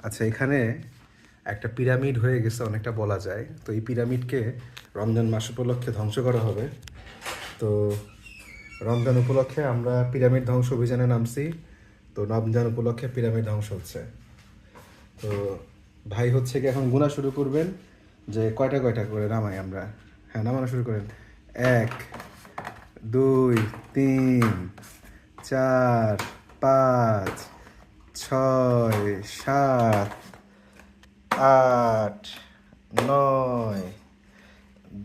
আচ্ছা, এখানে একটা পিরামিড হয়ে গেছে অনেকটা বলা যায়। তো এই পিরামিডকে রমজান মাস উপলক্ষে ধ্বংস করা হবে। তো রমজান উপলক্ষে আমরা পিরামিড ধ্বংস অভিযানে নামছি। তো রমজান উপলক্ষে পিরামিড ধ্বংস হচ্ছে। তো ভাই হচ্ছে কি এখন গুণা শুরু করবেন যে কয়টা কয়টা করে নামাই আমরা। হ্যাঁ, নামানো শুরু করেন। 1, 2, 3, 4, 5, 6, 7, 8, 9,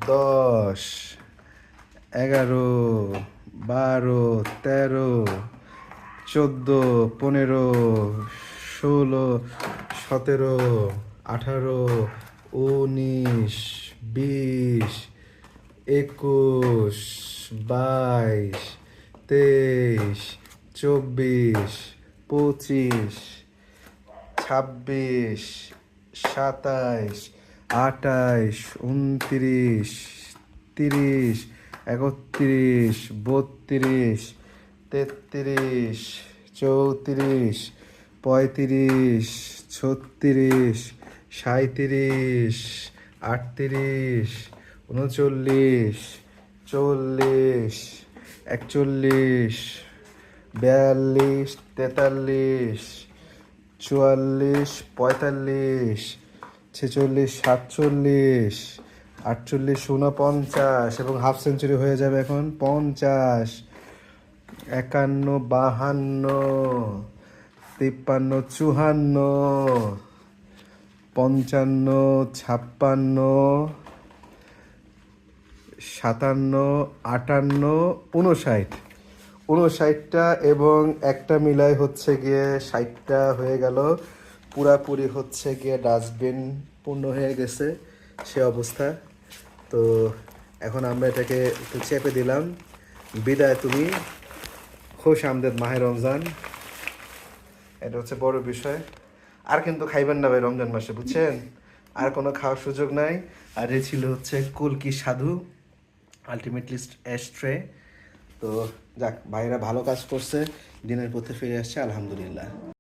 10, 11, 12, 13, 14, 15, 16, 17, 18, 19, 20, 21, 22, 23, 24, 25, 26, 27, 28, 29, 30, 31, 32, 33, 34, 35, 36, 37, 38, 39, 40, 41, 42, 43, 44, 45, 46, 47, 48, 49 এবং হাফ সেঞ্চুরি হয়ে যাবে এখন 50, 51, 52, 53, 54, 55, 56, 57, 58, 59, 59টা এবং একটা মিলাই হচ্ছে গিয়ে 60টা হয়ে গেল। পুরাপুরি হচ্ছে গিয়ে ডাস্টবিন পূর্ণ হয়ে গেছে সে অবস্থা। তো এখন আমরা এটাকে একটু চেপে দিলাম। বিদায় তুমি, খুশ আমদেদ মাহে রমজান। এটা হচ্ছে বড় বিষয়। আর কিন্তু খাইবেন না ভাই রমজান মাসে, বুঝছেন? আর কোনো খাওয়ার সুযোগ নাই। আর এ ছিল হচ্ছে কলকি সাধু, আলটিমেটলি অ্যাস্ট্রে। তো যাক, ভাইরা ভালো কাজ করছে, দিনের পথে ফিরে আসছে, আলহামদুলিল্লাহ।